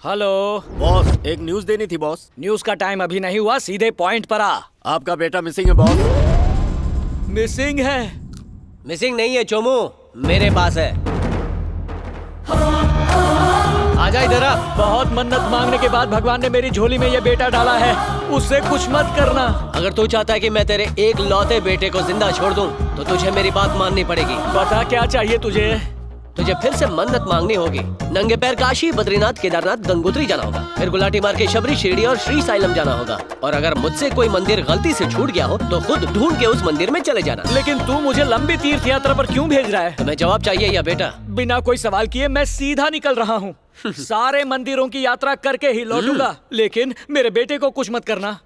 Hello boss, एक news देनी थी बॉस। न्यूज का टाइम अभी नहीं हुआ, सीधे पॉइंट पर आ। आपका बेटा मिसिंग है बॉस। मिसिंग है? मिसिंग नहीं है चोमू, मेरे पास है। आजा इधर आ। बहुत मन्नत मांगने के बाद भगवान ने मेरी झोली में ये बेटा डाला है, उससे कुछ मत करना। अगर तू चाहता है कि मैं तेरे एक लौते बेटे को जिंदा छोड़ दूं, तो तुझे मेरी बात माननी पड़ेगी। बता क्या चाहिए तुझे? तुझे फिर से मन्नत मांगनी होगी। नंगे पैर काशी, बद्रीनाथ, केदारनाथ, गंगोत्री जाना होगा। फिर गुलाटी मार के शबरी, शिरडी और श्री साइलम जाना होगा। और अगर मुझसे कोई मंदिर गलती से छूट गया हो तो खुद ढूंढ के उस मंदिर में चले जाना। लेकिन तू मुझे लंबी तीर्थ यात्रा पर क्यों भेज रहा है? तुम्हें जवाब चाहिए या बेटा? बिना कोई सवाल किए मैं सीधा निकल रहा हूँ। सारे मंदिरों की यात्रा करके ही लौटूंगा, लेकिन मेरे बेटे को कुछ मत करना।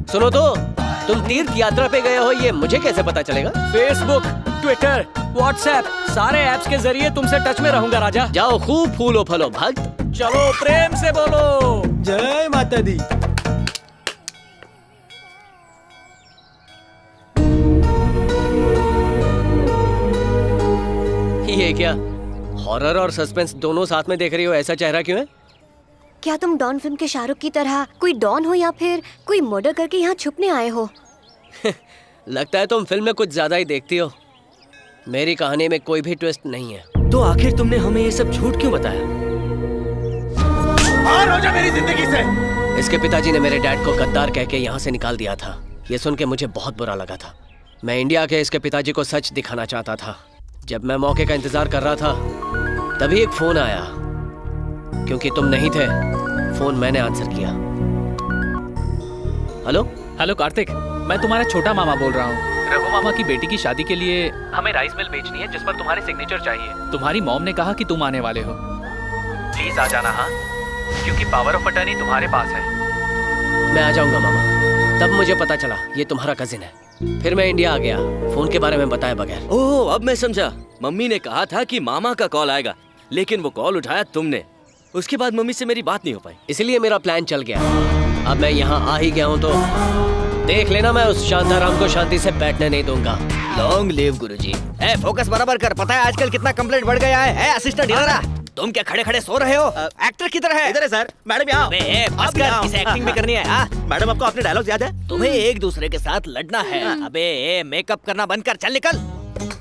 सुनो तो, तुम तीर्थ यात्रा पे गए हो ये मुझे कैसे पता चलेगा? फेसबुक, ट्विटर, व्हाट्सएप, सारे ऐप्स के जरिए तुमसे टच में रहूंगा राजा। जाओ खूब फूलो फलो भक्त। चलो प्रेम से बोलो जय माता दी। ये क्या, हॉरर और सस्पेंस दोनों साथ में देख रही हो? ऐसा चेहरा क्यों है? क्या तुम डॉन फिल्म के शाहरुख की तरह कोई डॉन हो या फिर कोई मर्डर करके यहाँ छुपने आए हो? लगता है तुम फिल्म में कुछ ज्यादा ही देखती हो। मेरी कहानी में कोई भी ट्विस्ट नहीं है। तो आखिर तुमने हमें ये सब झूठ क्यों बताया? बाहर हो जा मेरी जिंदगी से। इसके पिताजी ने मेरे डैड को गद्दार कह के यहाँ से निकाल दिया था। ये सुन के मुझे बहुत बुरा लगा था। मैं इंडिया के इसके पिताजी को सच दिखाना चाहता था। जब मैं मौके का इंतजार कर रहा था तभी एक फोन आया। क्योंकि तुम नहीं थे, फोन मैंने आंसर किया। हेलो हेलो कार्तिक, मैं तुम्हारा छोटा मामा बोल रहा हूँ। रघु मामा की बेटी की शादी के लिए हमें राइस मिल बेचनी है जिस पर तुम्हारे सिग्नेचर चाहिए। तुम्हारी मॉम ने कहा कि तुम आने वाले हो, प्लीज आ जाना। हाँ, क्योंकि पावर ऑफ अटर्नी तुम्हारे पास है। मैं आ जाऊंगा मामा। तब मुझे पता चला ये तुम्हारा कजिन है। फिर मैं इंडिया आ गया, फोन के बारे में बताए बगैर। ओह, अब मैं समझा। मम्मी ने कहा था कि मामा का कॉल आएगा, लेकिन वो कॉल उठाया तुमने। उसके बाद मम्मी से मेरी बात नहीं हो पाई, इसलिए मेरा प्लान चल गया। अब मैं यहाँ आ ही गया हूँ तो देख लेना, मैं उस शांताराम को शांति से बैठने नहीं दूंगा। लॉन्ग लिव गुरुजी। ए, फोकस बराबर कर। पता है आजकल कितना कंप्लेंट बढ़ गया है? असिस्टेंट इधर आ। तुम क्या खड़े खड़े सो रहे हो? एक्टर किधर है? इधर है सर। मैडम यहाँ। बस कर, इसे एक्टिंग भी करनी है। मैडम आपको अपने डायलॉग याद है? तुम्हें एक दूसरे के साथ लड़ना है। अबे मेकअप करना बंद कर, चल निकल।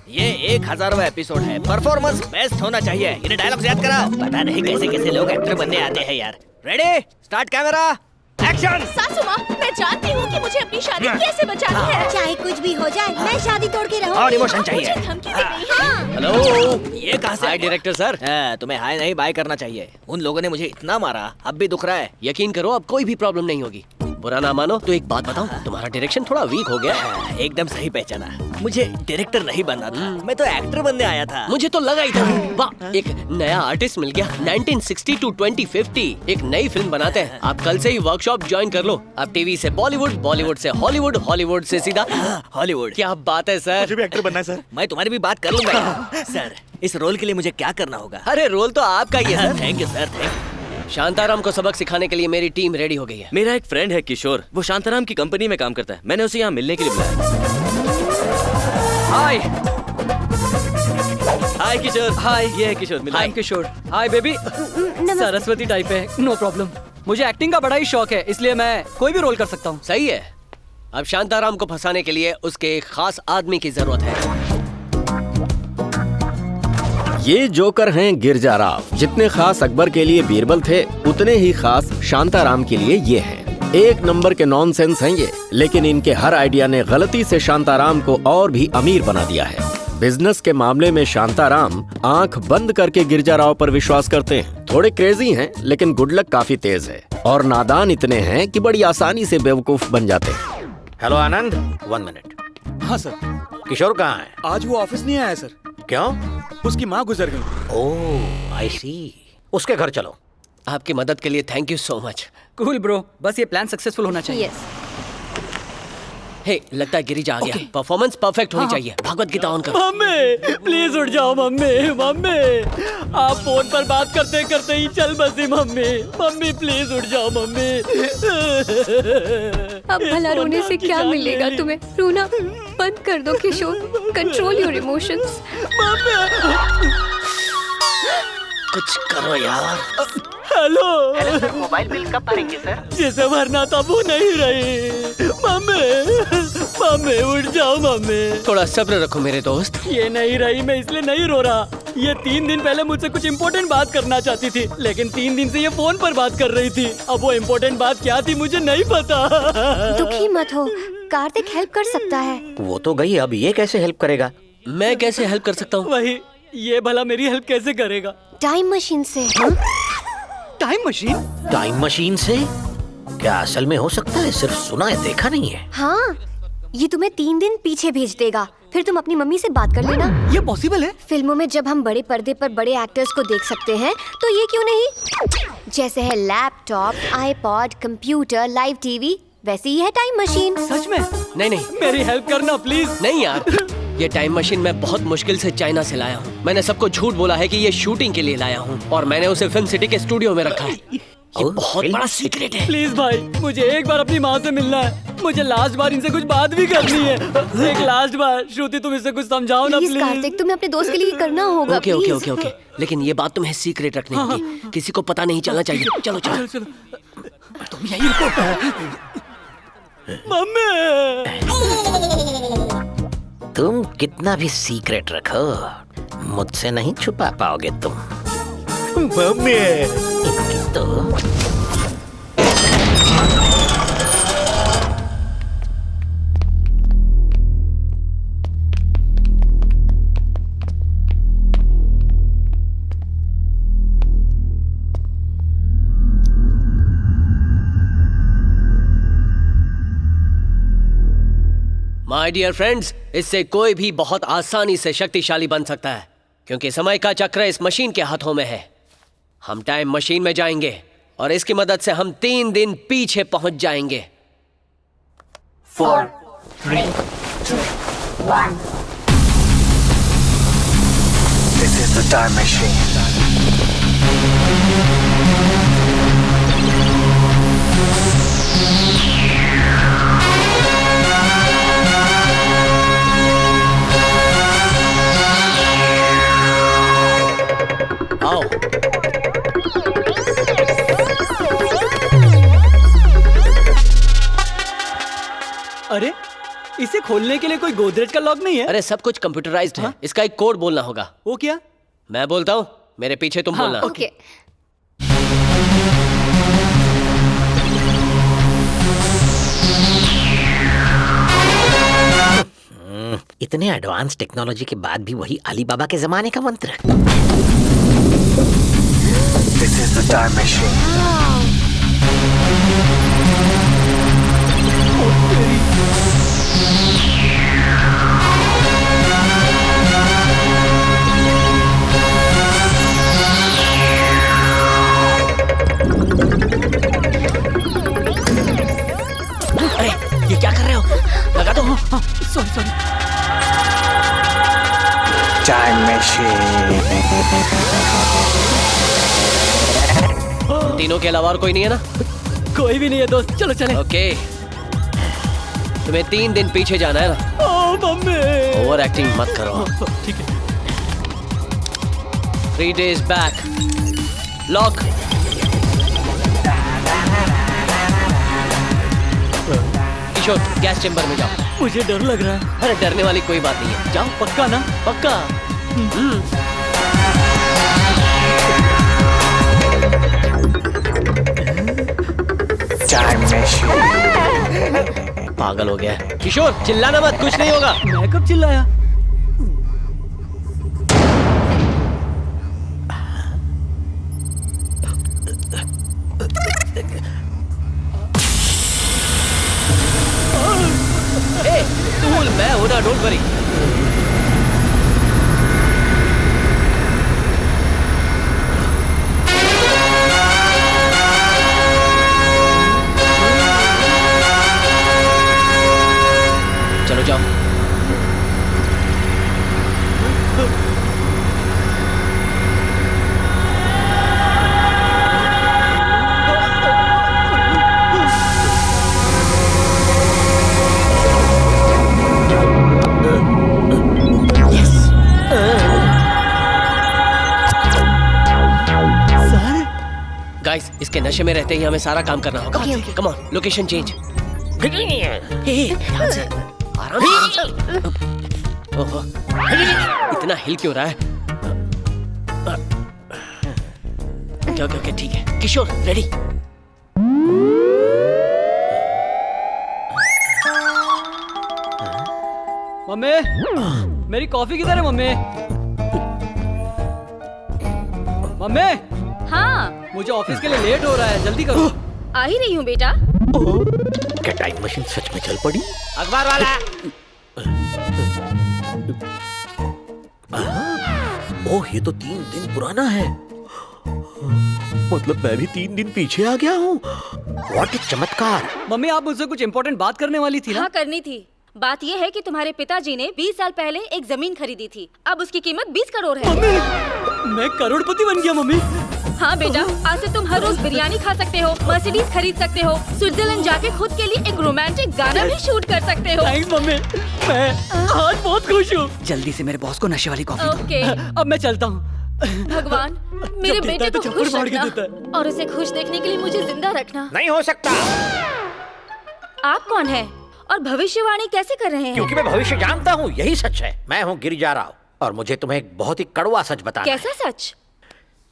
ये 1000वां एपिसोड है, परफॉर्मेंस बेस्ट होना चाहिए। इन्हें डायलॉग याद कराओ। पता नहीं कैसे कैसे लोग एक्टर बनने आते हैं यार। Ready, start camera, action. सासू माँ, मैं जानती हूँ कि मुझे अपनी शादी कैसे बचानी है। चाहे कुछ भी हो जाए, मैं शादी तोड़ के रहूंगी। और इमोशन मुझे चाहिए। धमकी दे रही है। हेलो, ये कहाँ से? हाय डायरेक्टर सर। तुम्हें हाय नहीं बाय करना चाहिए। उन लोगों ने मुझे इतना मारा, अब भी दुख रहा है। यकीन करो अब कोई भी प्रॉब्लम नहीं होगी। बुरा ना मानो तो एक बात बताऊं, तुम्हारा डायरेक्शन थोड़ा वीक हो गया। एकदम सही पहचाना। मुझे डायरेक्टर नहीं बनना था, मैं तो एक्टर बनने आया था। मुझे तो लगा ही था। वाह, एक नया आर्टिस्ट मिल गया। 1960 to 2050 एक नई फिल्म बनाते हैं। आप कल से ही वर्कशॉप ज्वाइन कर लो। आप टीवी से बॉलीवुड, बॉलीवुड से हॉलीवुड, हॉलीवुड से सीधा हॉलीवुड। क्या बात है सर। मुझे भी एक्टर बनना है सर। मैं तुम्हारी भी बात कर लूंगा। सर, इस रोल के लिए मुझे क्या करना होगा? अरे रोल तो आपका ही है sir. Thank you sir, thank you. Shantaram को सबक सिखाने के लिए मेरी टीम रेडी हो गई है। मेरा एक फ्रेंड है किशोर, वो शांताराम की कंपनी में काम करता है। मैंने उसे यहाँ मिलने के लिए बुलाया। हाय हाय किशोर। हाय, ये है किशोर। मिला। Hi Kishore. Hi baby. Saraswati type है, नो प्रॉब्लम। मुझे एक्टिंग का बड़ा ही शौक है, इसलिए मैं कोई भी रोल कर सकता हूँ। सही है। अब शांताराम को फंसाने के लिए उसके एक खास आदमी की जरूरत है। ये जोकर हैं गिरजा राव। जितने खास अकबर के लिए बीरबल थे, उतने ही खास शांताराम के लिए ये हैं। एक नंबर के नॉनसेंस हैं ये, लेकिन इनके हर आइडिया ने गलती से शांताराम को और भी अमीर बना दिया है। बिजनेस के मामले में शांताराम आंख बंद करके गिरजा राव पर विश्वास करते हैं। थोड़े क्रेजी हैं, लेकिन गुड लक काफी तेज है और नादान इतने हैं कि बड़ी आसानी से बेवकूफ बन जाते हैं। हेलो आनंद, 1 मिनट। हाँ सर। किशोर कहाँ है? आज वो ऑफिस नहीं आया सर। क्यों? उसकी माँ गुजर गई। ओह, आई सी। उसके घर चलो। आपकी मदद के लिए thank you so much. Cool bro, बस ये प्लान सक्सेसफुल होना चाहिए। यस। हे, लगता है गिरिजा आ गया। परफॉर्मेंस परफेक्ट होनी चाहिए। भागवत गीता ऑन करो। मम्मी प्लीज उठ जाओ। मम्मी मम्मी आप फोन पर बात करते करते ही चल बसी। मम्मी मम्मी प्लीज उठ जाओ। मम्मी अब भला रोने से क्या मिलेगा तुम्हें? रोना बंद कर दो किशोर। Control your emotions. कुछ करो यार। हेलो मोबाइल बिल कब भरेंगे सर? जिसे भरना था वो नहीं रही। मम्मी उठ जाओ मम्मी। थोड़ा सब्र रखो मेरे दोस्त। ये नहीं रही, मैं इसलिए नहीं रो रहा। ये 3 दिन पहले मुझसे कुछ इम्पोर्टेंट बात करना चाहती थी, लेकिन 3 दिन से ये फोन पर बात कर रही थी। अब वो इम्पोर्टेंट बात क्या थी मुझे नहीं पता। दुखी मत हो, कार्तिक हेल्प कर सकता है। वो तो गई, अब ये कैसे हेल्प करेगा? मैं कैसे हेल्प कर सकता हूँ? वही, ये भला मेरी हेल्प कैसे करेगा? टाइम मशीन से। Time machine? टाइम मशीन से? क्या असल में हो सकता है? सिर्फ सुना है, देखा नहीं है। हाँ, ये तुम्हें 3 दिन पीछे भेज देगा, फिर तुम अपनी मम्मी से बात कर लेना। ये पॉसिबल है? फिल्मों में जब हम बड़े पर्दे पर बड़े एक्टर्स को देख सकते हैं, तो ये क्यों नहीं? जैसे है laptop, iPod, computer, live TV, वैसे ही है टाइम मशीन। सच में? नहीं मेरी हेल्प करना प्लीज। नहीं यार, ये टाइम मशीन मैं बहुत मुश्किल से चाइना से लाया हूँ। मैंने सबको झूठ बोला है कि ये शूटिंग के लिए लाया हूँ, और मैंने उसे फिल्म सिटी के स्टूडियो में रखा है। ये बहुत बड़ा सीक्रेट है। प्लीज भाई, मुझे एक बार अपनी माँ से मिलना है। मुझे लास्ट बार इनसे कुछ बात भी करनी है। एक लास्ट बार। श्रुति, तुम इसे कुछ समझाओ ना प्लीज। कार्तिक, तुम्हें अपने दोस्त के लिए करना होगा। ओके ओके ओके ओके, लेकिन ये बात तुम्हें सीक्रेट रखनी होगी। किसी को पता नहीं चलना चाहिए। चलो चलो। तुम यही रुको। मम्मी, तुम कितना भी सीक्रेट रखो, मुझसे नहीं छुपा पाओगे तुम। मम्मी इनकी तो माय डियर फ्रेंड्स, इससे कोई भी बहुत आसानी से शक्तिशाली बन सकता है, क्योंकि समय का चक्र इस मशीन के हाथों में है। हम टाइम मशीन में जाएंगे और इसकी मदद से हम 3 दिन पीछे पहुंच जाएंगे। 4, 3, 2, 1. This is the time machine. आओ। अरे इसे खोलने के लिए कोई गोदरेज का लॉक नहीं है? अरे सब कुछ कंप्यूटराइज्ड है। इसका एक कोड बोलना होगा। वो क्या? मैं बोलता हूँ, मेरे पीछे तुम बोलना। ओके। इतने एडवांस टेक्नोलॉजी के बाद भी वही अलीबाबा के जमाने का मंत्र। This is the time machine. अरे ये क्या कर रहे हो? लगा दो। सॉरी। Time machine. तीनों के अलावा और कोई नहीं है ना? कोई भी नहीं है दोस्त, चलो चले। ओके, तुम्हें 3 दिन पीछे जाना है ना? ओ मम्मी। ओवर एक्टिंग मत करो। ठीक है। 3 days back. लॉक। किशोर, गैस चेंबर में जाओ। मुझे डर लग रहा है। अरे डरने वाली कोई बात नहीं है, जाओ। पक्का ना? पक्का। Time machine. पागल हो गया है। किशोर, चिल्लाना मत, कुछ नहीं होगा। मैं कब चिल्लाया? ए, कूल, मैं हूं ना, डोंट वरी। चलो जाओ। गाइस, इसके नशे में रहते ही हमें सारा काम करना होगा। Okay, okay. Come on, location change. ध्यान से, आराम से। ओहो, इतना हिल क्यों रहा है? ओके, ठीक है। किशोर, रेडी? मम्मी, मेरी कॉफी किधर है मम्मी? मम्मी, हाँ, मुझे ऑफिस के लिए लेट हो रहा है, जल्दी करो। आ ही रही हूँ बेटा। क्या टाइम मशीन सच में चल पड़ी? अखबार वाला। ओह, ये तो 3 दिन पुराना है। मतलब मैं भी 3 दिन पीछे आ गया हूँ। व्हाट ए चमत्कार। मम्मी, आप मुझसे कुछ इम्पोर्टेंट बात करने वाली थी ना? हाँ, करनी थी। बात यह है कि तुम्हारे पिताजी ने 20 साल पहले एक जमीन खरीदी थी। अब उसकी कीमत 20 करोड़ है। मैं करोड़पति बन गया मम्मी। हाँ बेटा, आज से तुम हर रोज बिरयानी खा सकते हो, मर्सिडीज खरीद सकते हो, स्विट्जरलैंड जाके खुद के लिए एक रोमांटिक गाना भी शूट कर सकते हो। थैंक्स मम्मी, मैं आज बहुत खुश हूँ। जल्दी से मेरे बॉस को नशे वाली कॉफी दो। ओके। अब मैं चलता हूँ। भगवान, मेरे जब देता बेटे है तो को चप्पल खुश फाड़ के रखना देता है। और उसे खुश देखने के लिए मुझे जिंदा रखना। नहीं हो सकता, आप कौन है और भविष्यवाणी कैसे कर रहे हैं? क्योंकि मैं भविष्य जानता हूँ, यही सच है। मैं हूँ गिरिजा राव और मुझे तुम्हें एक बहुत ही कड़वा सच बताना है। कैसा सच?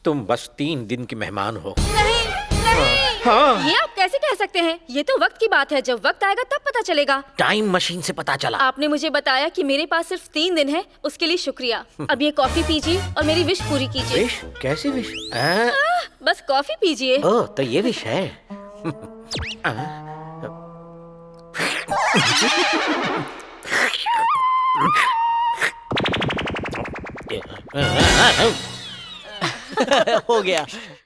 तुम बस 3 दिन की मेहमान हो। नहीं, नहीं। ये आप कैसे कह सकते हैं? ये तो वक्त की बात है, जब वक्त आएगा तब पता चलेगा। टाइम मशीन से पता चला। आपने मुझे बताया कि मेरे पास सिर्फ 3 दिन है, उसके लिए शुक्रिया। अब ये कॉफी पीजिए और मेरी विश पूरी कीजिए। विश? कैसी विश? बस कॉफी पीजिए। ओह, तो ये विश है। हो गया।